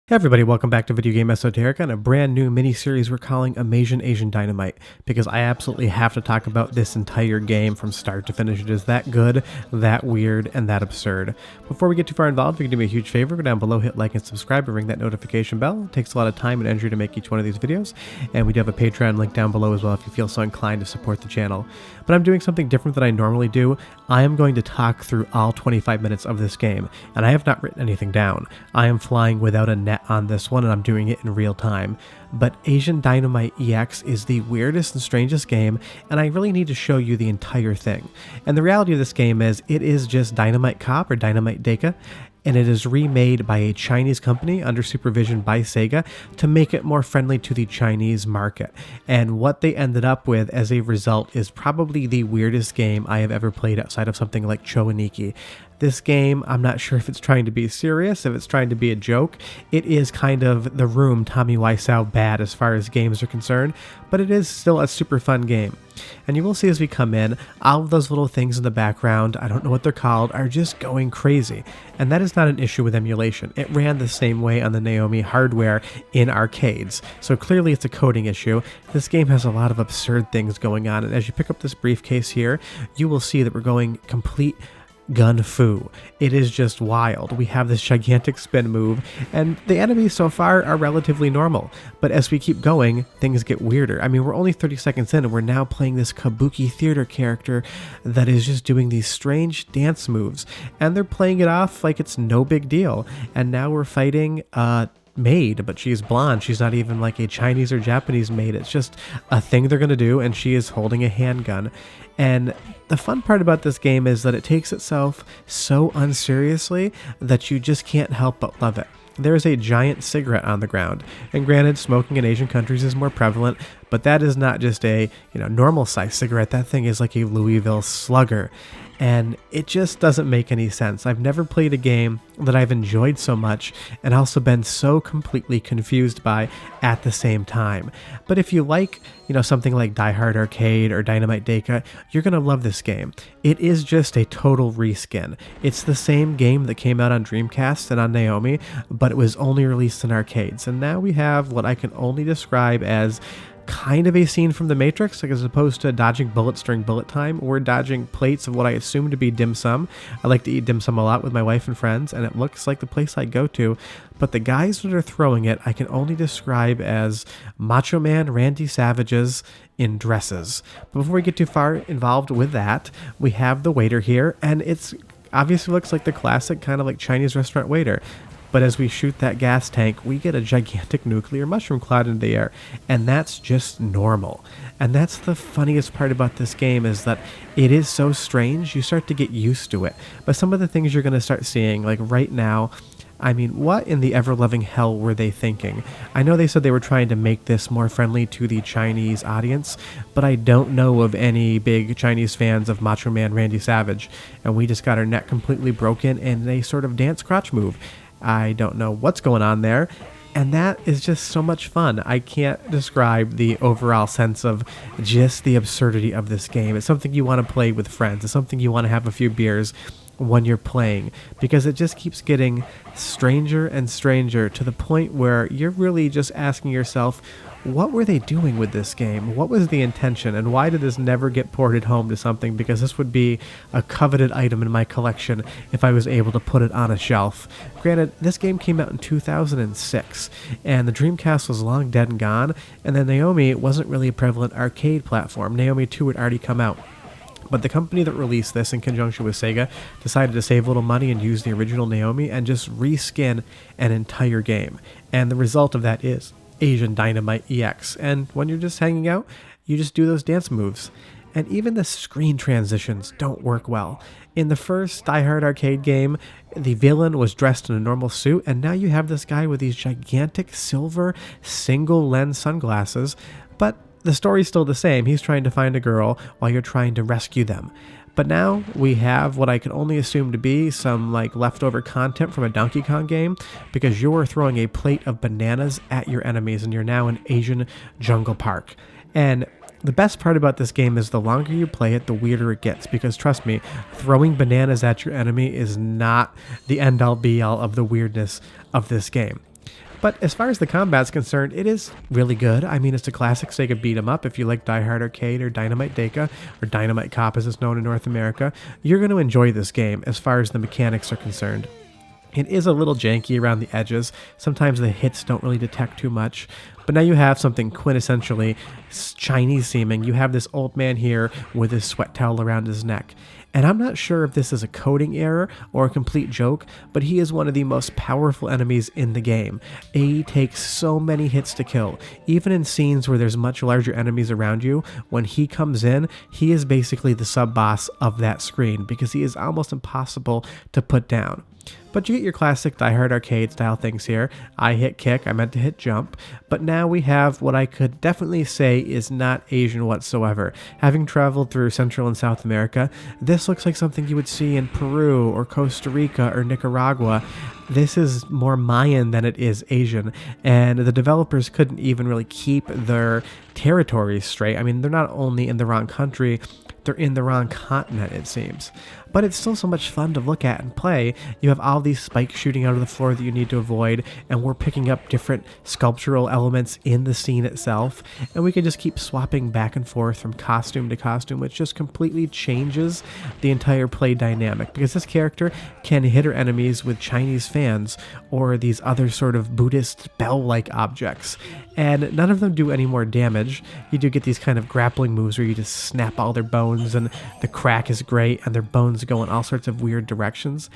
Hey everybody, welcome back to Video Game Esoterica and a brand new mini-series we're calling Asian Dynamite, because I absolutely have to talk about this entire game from start to finish. It is that good, that weird, and that absurd. Before we get too far involved, if you can do me a huge favor, go down below, hit like and subscribe, and ring that notification bell. It takes a lot of time and energy to make each one of these videos, and we do have a Patreon link down below as well if you feel so inclined to support the channel. But I'm doing something different than I normally do. I am going to talk through all 25 minutes of this game, and I have not written anything down. I am flying without a net on this one, and I'm doing it in real time. But Asian Dynamite EX is the weirdest and strangest game, and I really need to show you the entire thing. And the reality of this game is it is just Dynamite Cop or Dynamite Deka, and it is remade by a Chinese company under supervision by Sega to make it more friendly to the Chinese market. And what they ended up with as a result is probably the weirdest game I have ever played outside of something like Choaniki. This game, I'm not sure if it's trying to be serious, if it's trying to be a joke. It is kind of The Room, Tommy Wiseau bad as far as games are concerned, but it is still a super fun game. And you will see as we come in, all of those little things in the background, I don't know what they're called, are just going crazy. And that is not an issue with emulation. It ran the same way on the Naomi hardware in arcades. So clearly it's a coding issue. This game has a lot of absurd things going on, and as you pick up this briefcase here, you will see that we're going complete Gunfu. It is just wild. We have this gigantic spin move, and the enemies so far are relatively normal. But as we keep going, things get weirder. I mean, we're only 30 seconds in, and we're now playing this kabuki theater character that is just doing these strange dance moves, and they're playing it off like it's no big deal. And now we're fighting maid, but she's blonde. She's not even like a Chinese or Japanese maid. It's just a thing they're gonna do, and she is holding a handgun. And the fun part about this game is that it takes itself so unseriously that you just can't help but love it. There is a giant cigarette on the ground, and granted, smoking in Asian countries is more prevalent, but that is not just a normal size cigarette. That thing is like a Louisville Slugger, and it just doesn't make any sense. I've never played a game that I've enjoyed so much and also been so completely confused by at the same time. But if you like, something like Die Hard Arcade or Dynamite Deka, you're going to love this game. It is just a total reskin. It's the same game that came out on Dreamcast and on Naomi, but it was only released in arcades. And now we have what I can only describe as kind of a scene from The Matrix, like as opposed to dodging bullets during bullet time, we're dodging plates of what I assume to be dim sum. I like to eat dim sum a lot with my wife and friends, and it looks like the place I go to, but the guys that are throwing it I can only describe as Macho Man Randy Savages in dresses. But before we get too far involved with that, we have the waiter here, and it's obviously looks like the classic kind of like Chinese restaurant waiter. But as we shoot that gas tank, we get a gigantic nuclear mushroom cloud into the air, and that's just normal. And that's the funniest part about this game, is that it is so strange, you start to get used to it. But some of the things you're going to start seeing, like right now, I mean, what in the ever-loving hell were they thinking? I know they said they were trying to make this more friendly to the Chinese audience, but I don't know of any big Chinese fans of Macho Man Randy Savage, and we just got our neck completely broken in a sort of dance crotch move. I don't know what's going on there, and that is just so much fun. I can't describe the overall sense of just the absurdity of this game. It's something you want to play with friends. It's something you want to have a few beers when you're playing, because it just keeps getting stranger and stranger to the point where you're really just asking yourself, what were they doing with this game? What was the intention, and why did this never get ported home to something? Because this would be a coveted item in my collection if I was able to put it on a shelf. Granted, this game came out in 2006, and the Dreamcast was long dead and gone, and then Naomi wasn't really a prevalent arcade platform. Naomi 2 had already come out. But the company that released this in conjunction with Sega decided to save a little money and use the original Naomi and just reskin an entire game. And the result of that is Asian Dynamite EX. And when you're just hanging out, you just do those dance moves. And even the screen transitions don't work well. In the first Die Hard arcade game, the villain was dressed in a normal suit, and now you have this guy with these gigantic silver single lens sunglasses, but the story's still the same. He's trying to find a girl while you're trying to rescue them. But now we have what I can only assume to be some like leftover content from a Donkey Kong game, because you're throwing a plate of bananas at your enemies, and you're now in Asian Jungle Park. And the best part about this game is the longer you play it, the weirder it gets, because trust me, throwing bananas at your enemy is not the end-all be-all of the weirdness of this game. But as far as the combat's concerned, it is really good. I mean, it's a classic Sega beat 'em up. If you like Die Hard Arcade or Dynamite Deka, or Dynamite Cop as it's known in North America, you're going to enjoy this game as far as the mechanics are concerned. It is a little janky around the edges. Sometimes the hits don't really detect too much. But now you have something quintessentially Chinese seeming. You have this old man here with his sweat towel around his neck. And I'm not sure if this is a coding error or a complete joke, but he is one of the most powerful enemies in the game. He takes so many hits to kill. Even in scenes where there's much larger enemies around you, when he comes in, he is basically the sub-boss of that screen because he is almost impossible to put down. But you get your classic Die Hard Arcade style things here. I hit kick, I meant to hit jump, but now we have what I could definitely say is not Asian whatsoever. Having traveled through Central and South America, this looks like something you would see in Peru or Costa Rica or Nicaragua. This is more Mayan than it is Asian, and the developers couldn't even really keep their territories straight. I mean, they're not only in the wrong country, they're in the wrong continent, it seems. But it's still so much fun to look at and play. You have all these spikes shooting out of the floor that you need to avoid, and we're picking up different sculptural elements in the scene itself, and we can just keep swapping back and forth from costume to costume, which just completely changes the entire play dynamic, because this character can hit her enemies with Chinese fans or these other sort of Buddhist bell-like objects, and none of them do any more damage. You do get these kind of grappling moves where you just snap all their bones, and the crack is great, and their bones go in all sorts of weird directions.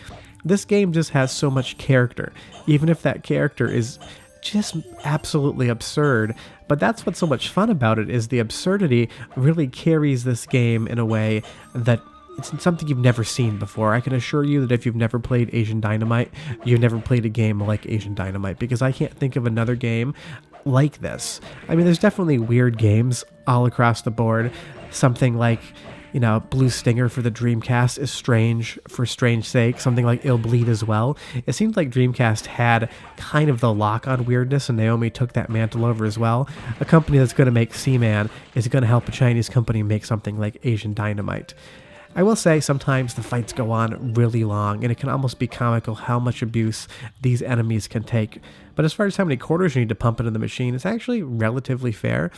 This game just has so much character, even if that character is just absolutely absurd. But that's what's so much fun about it, is the absurdity really carries this game in a way that it's something you've never seen before. I can assure you that if you've never played Asian Dynamite, you've never played a game like Asian Dynamite, because I can't think of another game like this. I mean, there's definitely weird games all across the board. Something like, you know, Blue Stinger for the Dreamcast is strange for strange sake. Something like Ill Bleed as well. It seems like Dreamcast had kind of the lock on weirdness, and Naomi took that mantle over as well. A company that's going to make Seaman is going to help a Chinese company make something like Asian Dynamite. I will say sometimes the fights go on really long, and it can almost be comical how much abuse these enemies can take. But as far as how many quarters you need to pump into the machine, it's actually relatively fair.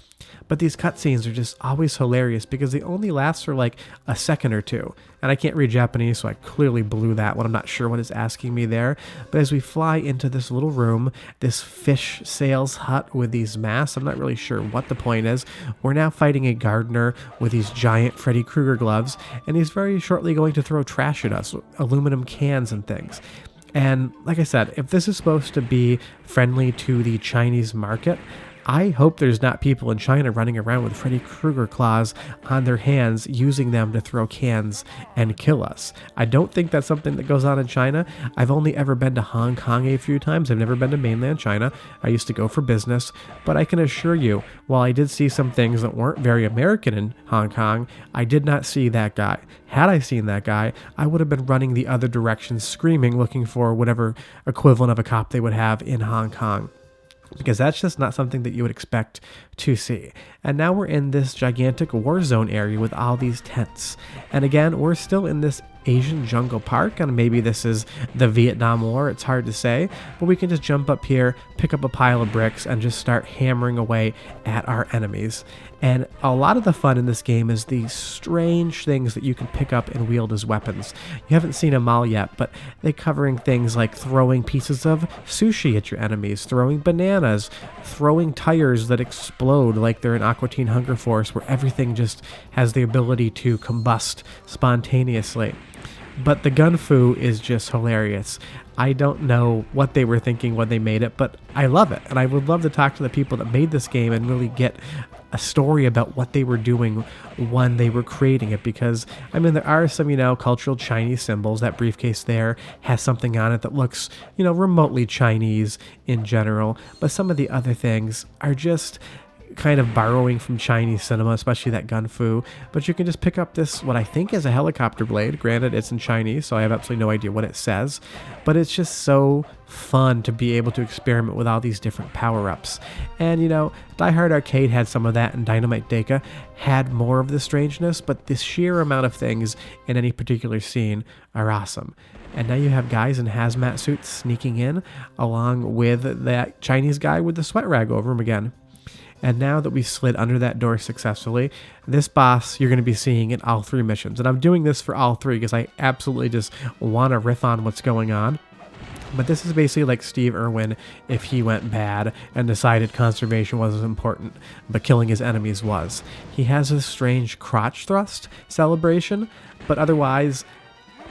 But these cutscenes are just always hilarious because they only last for like a second or two. And I can't read Japanese, so I clearly blew that one. I'm not sure what it's asking me there. But as we fly into this little room, this fish sales hut with these masks, I'm not really sure what the point is. We're now fighting a gardener with these giant Freddy Krueger gloves, and he's very shortly going to throw trash at us, aluminum cans and things. And like I said, if this is supposed to be friendly to the Chinese market, I hope there's not people in China running around with Freddy Krueger claws on their hands, using them to throw cans and kill us. I don't think that's something that goes on in China. I've only ever been to Hong Kong a few times. I've never been to mainland China. I used to go for business, but I can assure you, while I did see some things that weren't very American in Hong Kong, I did not see that guy. Had I seen that guy, I would have been running the other direction, screaming, looking for whatever equivalent of a cop they would have in Hong Kong, because that's just not something that you would expect to see. And now we're in this gigantic war zone area with all these tents. And again, we're still in this Asian jungle park, and maybe this is the Vietnam War, it's hard to say, but we can just jump up here, pick up a pile of bricks, and just start hammering away at our enemies. And a lot of the fun in this game is the strange things that you can pick up and wield as weapons. You haven't seen them all yet, but they're covering things like throwing pieces of sushi at your enemies, throwing bananas, throwing tires that explode like they're in Aqua Teen Hunger Force, where everything just has the ability to combust spontaneously. But the Gunfu is just hilarious. I don't know what they were thinking when they made it, but I love it. And I would love to talk to the people that made this game and really get a story about what they were doing when they were creating it, because I mean, there are some, cultural Chinese symbols. That briefcase there has something on it that looks, remotely Chinese in general, but some of the other things are just kind of borrowing from Chinese cinema, especially that Gunfu. But you can just pick up this, what I think is a helicopter blade. Granted, it's in Chinese, so I have absolutely no idea what it says. But it's just so fun to be able to experiment with all these different power-ups. And, you know, Die Hard Arcade had some of that, and Dynamite Deka had more of the strangeness, but the sheer amount of things in any particular scene are awesome. And now you have guys in hazmat suits sneaking in, along with that Chinese guy with the sweat rag over him again. And now that we slid under that door successfully, this boss you're going to be seeing in all 3 missions. And I'm doing this for all 3 because I absolutely just want to riff on what's going on. But this is basically like Steve Irwin if he went bad and decided conservation wasn't important, but killing his enemies was. He has a strange crotch thrust celebration, but otherwise,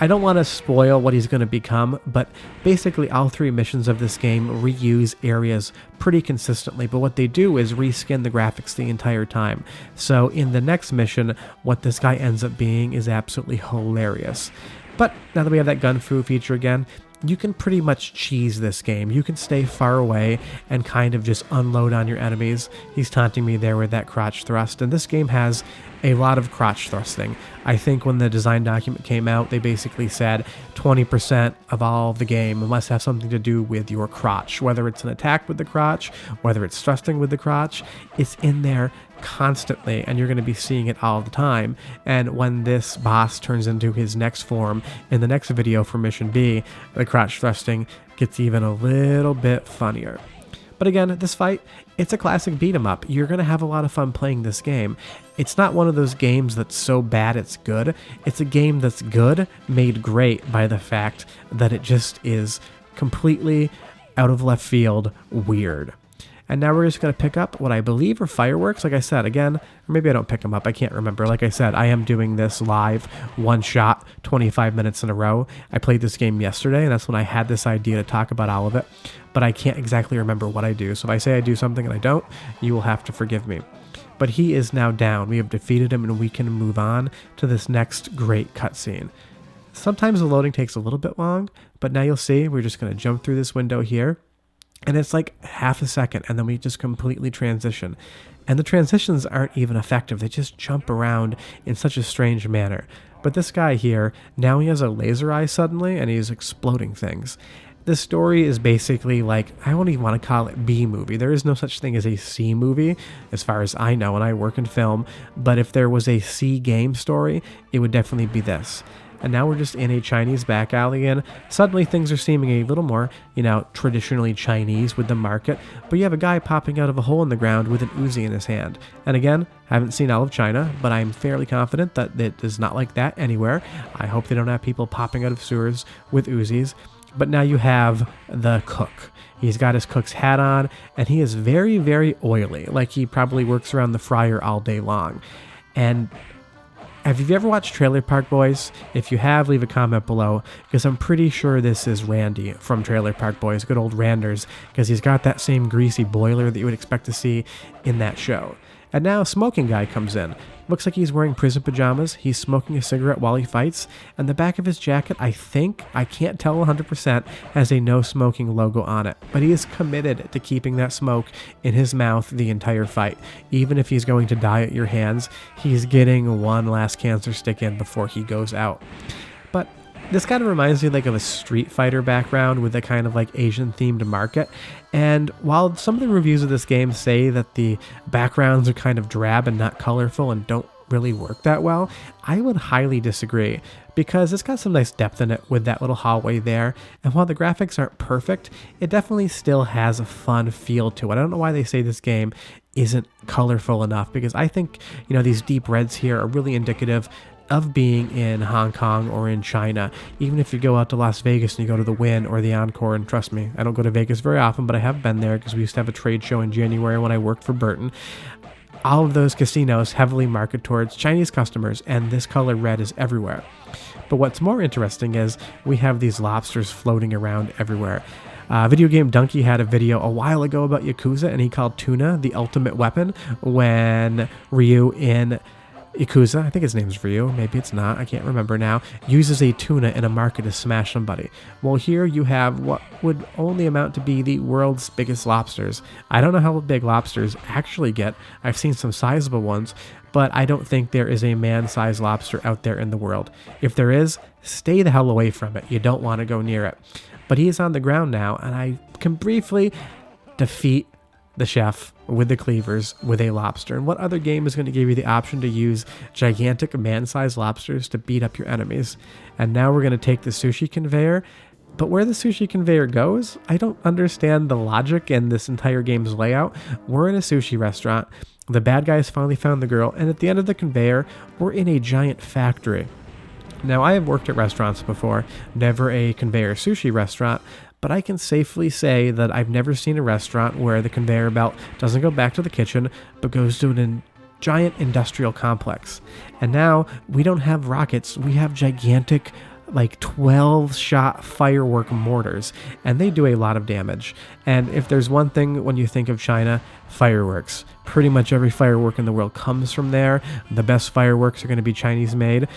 I don't want to spoil what he's going to become, but basically all 3 missions of this game reuse areas pretty consistently, but what they do is reskin the graphics the entire time. So in the next mission, what this guy ends up being is absolutely hilarious. But now that we have that Gunfu feature again, you can pretty much cheese this game. You can stay far away and kind of just unload on your enemies. He's taunting me there with that crotch thrust, and this game has a lot of crotch thrusting. I think when the design document came out, they basically said 20% of all of the game must have something to do with your crotch, whether it's an attack with the crotch, whether it's thrusting with the crotch. It's in there constantly, and you're going to be seeing it all the time. And when this boss turns into his next form in the next video for Mission B, the crotch thrusting gets even a little bit funnier. But again, this fight, it's a classic beat 'em up. You're going to have a lot of fun playing this game. It's not one of those games that's so bad it's good. It's a game that's good, made great by the fact that it just is completely out of left field weird. And now we're just going to pick up what I believe are fireworks. Like I said, again, or maybe I don't pick them up. I can't remember. Like I said, I am doing this live, one shot, 25 minutes in a row. I played this game yesterday, and that's when I had this idea to talk about all of it. But I can't exactly remember what I do. So if I say I do something and I don't, you will have to forgive me. But he is now down. We have defeated him, and we can move on to this next great cutscene. Sometimes the loading takes a little bit long, but now you'll see we're just going to jump through this window here. And it's like half a second, and then we just completely transition. And the transitions aren't even effective. They just jump around in such a strange manner. But this guy here, now he has a laser eye suddenly, and he's exploding things. This story is basically like, I don't even want to call it B-movie. There is no such thing as a C movie, as far as I know, and I work in film. But if there was a C game story, it would definitely be this. And now we're just in a Chinese back alley, and suddenly things are seeming a little more, you know, traditionally Chinese with the market. But you have a guy popping out of a hole in the ground with an Uzi in his hand. And again, I haven't seen all of China, but I'm fairly confident that it is not like that anywhere. I hope they don't have people popping out of sewers with Uzis. But now you have the cook. He's got his cook's hat on, and he is very, very oily, like he probably works around the fryer all day long. And have you ever watched Trailer Park Boys? If you have, leave a comment below, because I'm pretty sure this is Randy from Trailer Park Boys, good old Randers, because he's got that same greasy boiler that you would expect to see in that show. And now a smoking guy comes in. Looks like he's wearing prison pajamas. He's smoking a cigarette while he fights. And the back of his jacket, I can't tell 100%, has a no smoking logo on it. But he is committed to keeping that smoke in his mouth the entire fight. Even if he's going to die at your hands, he's getting one last cancer stick in before he goes out. But this kind of reminds me like of a Street Fighter background with a kind of like Asian themed market. And while some of the reviews of this game say that the backgrounds are kind of drab and not colorful and don't really work that well, I would highly disagree, because it's got some nice depth in it with that little hallway there. And while the graphics aren't perfect, it definitely still has a fun feel to it. I don't know why they say this game isn't colorful enough, because I think, you know, these deep reds here are really indicative of being in Hong Kong or in China. Even if you go out to Las Vegas and you go to the Wynn or the Encore, and trust me, I don't go to Vegas very often, but I have been there because we used to have a trade show in January when I worked for Burton. All of those casinos heavily market towards Chinese customers, and this color red is everywhere. But what's more interesting is we have these lobsters floating around everywhere. Video Game Donkey had a video a while ago about Yakuza, and he called tuna the ultimate weapon when Ryu in Yakuza, I think his name's Ryu, maybe it's not, I can't remember now, uses a tuna in a market to smash somebody. Well, here you have what would only amount to be the world's biggest lobsters. I don't know how big lobsters actually get. I've seen some sizable ones, but I don't think there is a man-sized lobster out there in the world. If there is, stay the hell away from it. You don't want to go near it. But he is on the ground now, and I can briefly defeat the chef with the cleavers with a lobster. And what other game is going to give you the option to use gigantic man-sized lobsters to beat up your enemies? And now we're going to take the sushi conveyor. But where the sushi conveyor goes, I don't understand the logic in this entire game's layout. We're in a sushi restaurant. The bad guys finally found the girl, and at the end of the conveyor, we're in a giant factory. Now, I have worked at restaurants before, never a conveyor sushi restaurant, but I can safely say that I've never seen a restaurant where the conveyor belt doesn't go back to the kitchen, but goes to an giant industrial complex. And now, we don't have rockets, we have gigantic, like 12-shot firework mortars, and they do a lot of damage. And if there's one thing when you think of China, fireworks. Pretty much every firework in the world comes from there. The best fireworks are going to be Chinese made.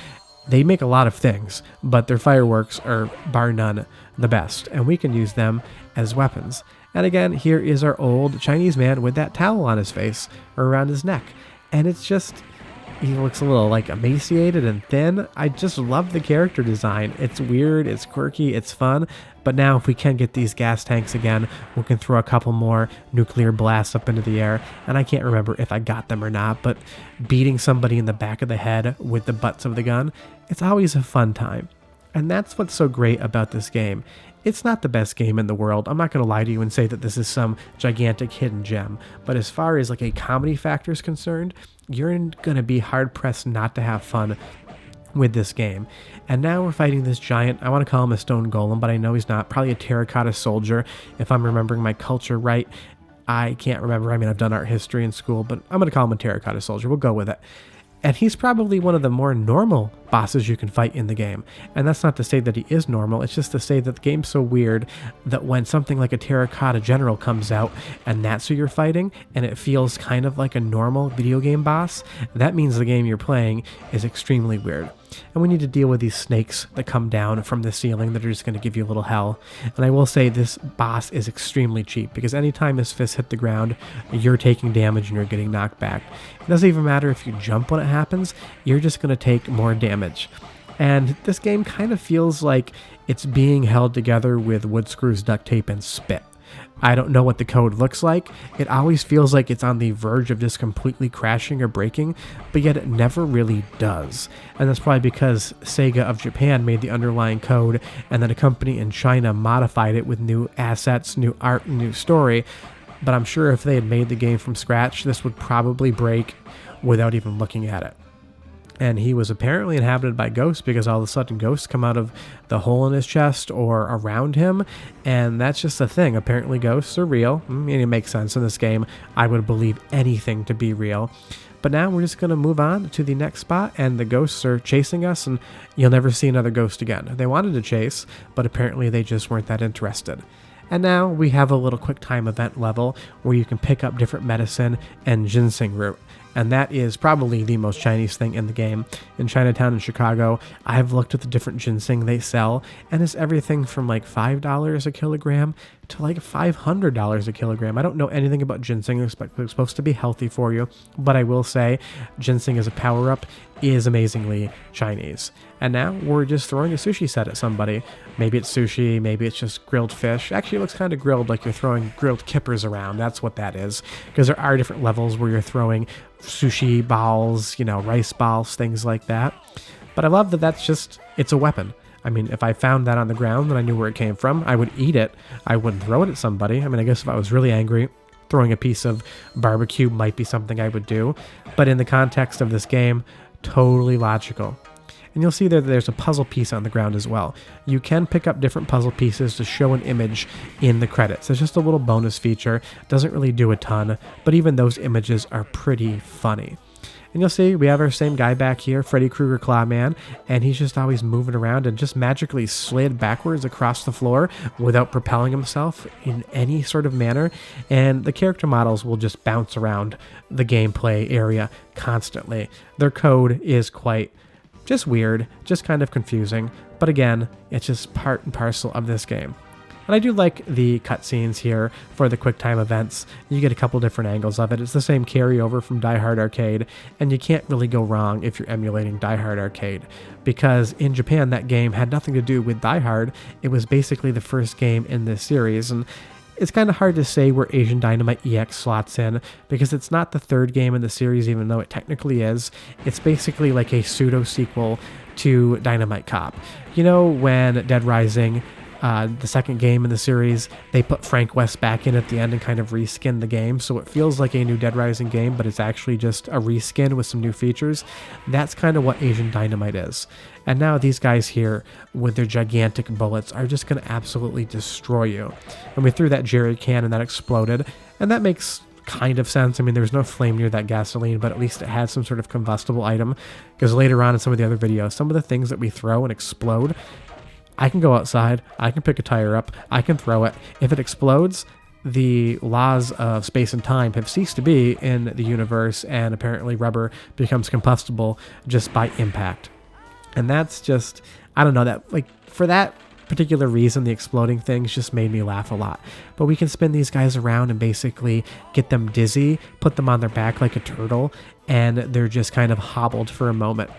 They make a lot of things, but their fireworks are, bar none, the best, and we can use them as weapons. And again, here is our old Chinese man with that towel on his face, or around his neck, and it's just, he looks a little like emaciated and thin. I just love the character design. It's weird, it's quirky, it's fun. But now if we can get these gas tanks again, we can throw a couple more nuclear blasts up into the air. And I can't remember if I got them or not, but beating somebody in the back of the head with the butts of the gun, it's always a fun time. And that's what's so great about this game. It's not the best game in the world. I'm not going to lie to you and say that this is some gigantic hidden gem. But as far as like a comedy factor is concerned, you're going to be hard-pressed not to have fun with this game. And now we're fighting this giant, I want to call him a stone golem, but I know he's not, probably a terracotta soldier, if I'm remembering my culture right. I can't remember. I mean, I've done art history in school, but I'm going to call him a terracotta soldier. We'll go with it. And he's probably one of the more normal bosses you can fight in the game. And that's not to say that he is normal, it's just to say that the game's so weird that when something like a terracotta general comes out and that's who you're fighting, and it feels kind of like a normal video game boss, that means the game you're playing is extremely weird. And we need to deal with these snakes that come down from the ceiling that are just going to give you a little hell. And I will say this boss is extremely cheap, because anytime his fists hit the ground, you're taking damage and you're getting knocked back. It doesn't even matter if you jump when it happens, you're just going to take more damage. And this game kind of feels like it's being held together with wood screws, duct tape, and spit. I don't know what the code looks like. It always feels like it's on the verge of just completely crashing or breaking, but yet it never really does. And that's probably because Sega of Japan made the underlying code, and then a company in China modified it with new assets, new art, and new story. But I'm sure if they had made the game from scratch, this would probably break without even looking at it. And he was apparently inhabited by ghosts, because all of a sudden ghosts come out of the hole in his chest or around him, and that's just a thing. Apparently ghosts are real. I mean, it makes sense in this game. I would believe anything to be real. But now we're just going to move on to the next spot, and the ghosts are chasing us, and you'll never see another ghost again. They wanted to chase, but apparently they just weren't that interested. And now we have a little quick time event level where you can pick up different medicine and ginseng root. And that is probably the most Chinese thing in the game. In Chinatown in Chicago, I've looked at the different ginseng they sell, and it's everything from like $5 a kilogram to like $500 a kilogram. I don't know anything about ginseng. It's supposed to be healthy for you, but I will say ginseng as a power-up is amazingly Chinese. And now we're just throwing a sushi set at somebody. Maybe it's sushi, maybe it's just grilled fish. Actually, it looks kind of grilled, like you're throwing grilled kippers around. That's what that is, because there are different levels where you're throwing sushi balls, you know, rice balls, things like that. But I love that that's just, it's a weapon. I mean, if I found that on the ground and I knew where it came from, I would eat it. I wouldn't throw it at somebody. I mean, I guess if I was really angry, throwing a piece of barbecue might be something I would do. But in the context of this game, totally logical. And you'll see that there's a puzzle piece on the ground as well. You can pick up different puzzle pieces to show an image in the credits. It's just a little bonus feature. Doesn't really do a ton, but even those images are pretty funny. And you'll see we have our same guy back here, Freddy Krueger Clawman, and he's just always moving around and just magically slid backwards across the floor without propelling himself in any sort of manner. And the character models will just bounce around the gameplay area constantly. Their code is quite just weird, just kind of confusing, but again, it's just part and parcel of this game. And I do like the cutscenes here for the QuickTime events. You get a couple different angles of it. It's the same carryover from Die Hard Arcade, and you can't really go wrong if you're emulating Die Hard Arcade, because in Japan that game had nothing to do with Die Hard. It was basically the first game in this series, and it's kind of hard to say where Asian Dynamite EX slots in, because it's not the third game in the series, even though it technically is. It's basically like a pseudo-sequel to Dynamite Cop. You know when Dead Rising, the second game in the series, they put Frank West back in at the end and kind of reskinned the game, so it feels like a new Dead Rising game, but it's actually just a reskin with some new features. That's kind of what Asian Dynamite is. And now these guys here, with their gigantic bullets, are just going to absolutely destroy you. And we threw that jerry can and that exploded, and that makes kind of sense. I mean, there's no flame near that gasoline, but at least it had some sort of combustible item, because later on in some of the other videos, some of the things that we throw and explode, I can go outside, I can pick a tire up, I can throw it. If it explodes, the laws of space and time have ceased to be in the universe, and apparently rubber becomes combustible just by impact. And that's just, I don't know, that like for that particular reason, the exploding things just made me laugh a lot. But we can spin these guys around and basically get them dizzy, put them on their back like a turtle, and they're just kind of hobbled for a moment.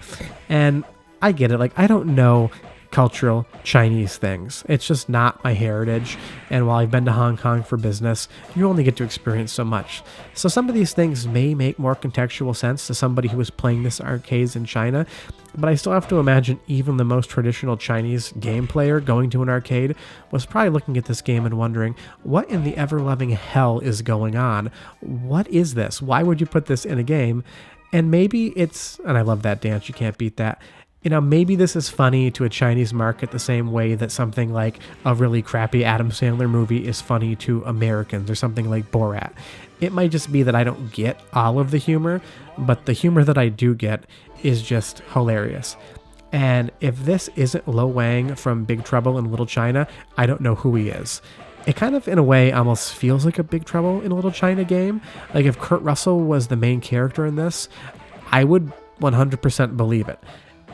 And I get it, like I don't know cultural Chinese things. It's just not my heritage, and while I've been to Hong Kong for business, you only get to experience so much. So some of these things may make more contextual sense to somebody who was playing this arcades in China, but I still have to imagine even the most traditional Chinese game player going to an arcade was probably looking at this game and wondering, what in the ever-loving hell is going on? What is this? Why would you put this in a game? And maybe it's, and I love that dance, you can't beat that, you know, maybe this is funny to a Chinese market the same way that something like a really crappy Adam Sandler movie is funny to Americans, or something like Borat. It might just be that I don't get all of the humor, but the humor that I do get is just hilarious. And if this isn't Lo Wang from Big Trouble in Little China, I don't know who he is. It kind of, in a way, almost feels like a Big Trouble in Little China game. Like if Kurt Russell was the main character in this, I would 100% believe it.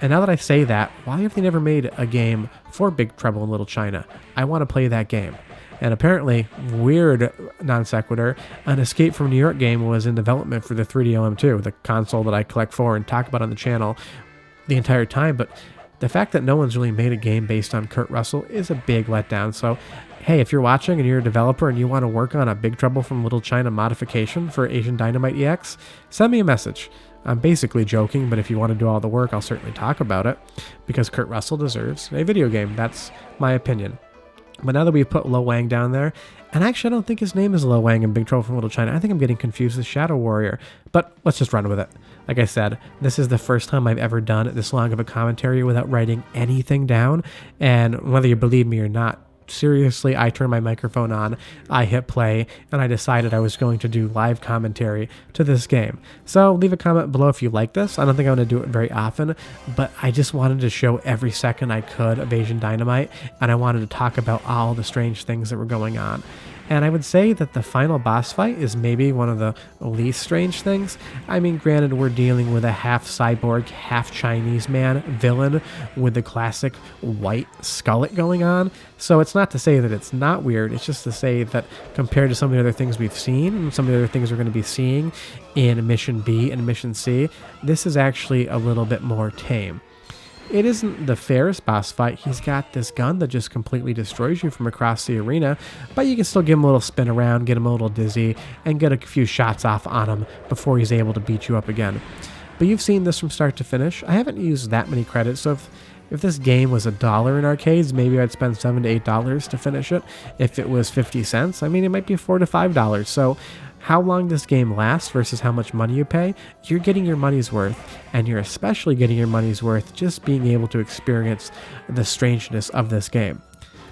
And now that I say that, why have they never made a game for Big Trouble in Little China? I want to play that game. And apparently, weird non sequitur, an Escape from New York game was in development for the 3DO-M2, the console that I collect for and talk about on the channel the entire time. But the fact that no one's really made a game based on Kurt Russell is a big letdown. So, hey, if you're watching and you're a developer and you want to work on a Big Trouble from Little China modification for Asian Dynamite EX, send me a message. I'm basically joking, but if you want to do all the work, I'll certainly talk about it, because Kurt Russell deserves a video game. That's my opinion. But now that we've put Lo Wang down there, and actually I don't think his name is Lo Wang in Big Trouble from Little China. I think I'm getting confused with Shadow Warrior, but let's just run with it. Like I said, this is the first time I've ever done this long of a commentary without writing anything down, and whether you believe me or not, seriously, I turned my microphone on, I hit play, and I decided I was going to do live commentary to this game. So leave a comment below if you like this. I don't think I'm going to do it very often, but I just wanted to show every second I could of Asian Dynamite, and I wanted to talk about all the strange things that were going on. And I would say that the final boss fight is maybe one of the least strange things. I mean, granted, we're dealing with a half cyborg, half Chinese man villain with the classic white skullet going on. So it's not to say that it's not weird. It's just to say that compared to some of the other things we've seen and some of the other things we're going to be seeing in Mission B and Mission C, this is actually a little bit more tame. It isn't the fairest boss fight. He's got this gun that just completely destroys you from across the arena, but you can still give him a little spin around, get him a little dizzy, and get a few shots off on him before he's able to beat you up again. But you've seen this from start to finish. I haven't used that many credits, so if this game was $1 in arcades, maybe I'd spend $7 to $8 to finish it. If it was 50 cents, I mean, it might be $4 to $5. So how long this game lasts versus how much money you pay, you're getting your money's worth, and you're especially getting your money's worth just being able to experience the strangeness of this game.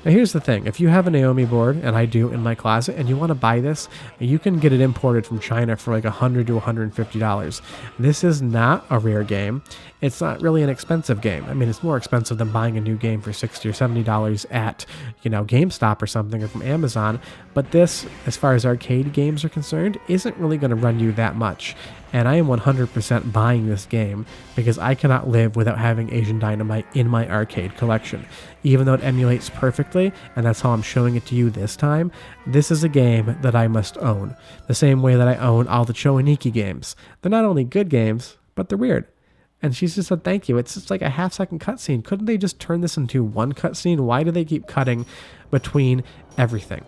Now here's the thing, if you have a Naomi board, and I do in my closet, and you want to buy this, you can get it imported from China for like $100 to $150. This is not a rare game. It's not really an expensive game. I mean, it's more expensive than buying a new game for $60 or $70 at, GameStop or something, or from Amazon. But this, as far as arcade games are concerned, isn't really going to run you that much. And I am 100% buying this game because I cannot live without having Asian Dynamite in my arcade collection. Even though it emulates perfectly, and that's how I'm showing it to you this time, this is a game that I must own. The same way that I own all the Choaniki games. They're not only good games, but they're weird. And she's just said, thank you. It's just like a half-second cutscene. Couldn't they just turn this into one cutscene? Why do they keep cutting between everything?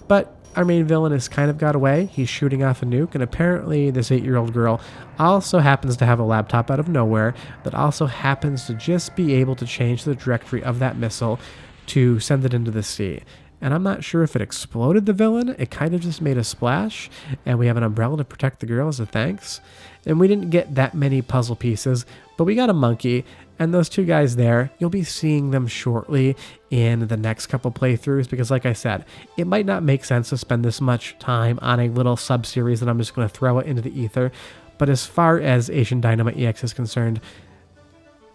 But our main villain has kind of got away. He's shooting off a nuke, and apparently this 8-year-old girl also happens to have a laptop out of nowhere that also happens to just be able to change the trajectory of that missile to send it into the sea. And I'm not sure if it exploded the villain. It kind of just made a splash, and we have an umbrella to protect the girl as a thanks. And we didn't get that many puzzle pieces, but we got a monkey, and those two guys there, you'll be seeing them shortly in the next couple playthroughs, because like I said, it might not make sense to spend this much time on a little sub-series that I'm just going to throw it into the ether. But as far as Asian Dynamite EX is concerned,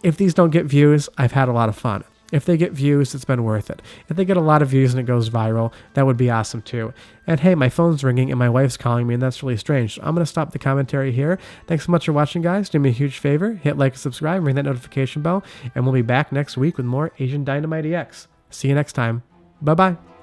if these don't get views, I've had a lot of fun. If they get views, it's been worth it. If they get a lot of views and it goes viral, that would be awesome too. And hey, my phone's ringing and my wife's calling me, and that's really strange. So I'm going to stop the commentary here. Thanks so much for watching, guys. Do me a huge favor. Hit like and subscribe, ring that notification bell, and we'll be back next week with more Asian Dynamite EX. See you next time. Bye-bye.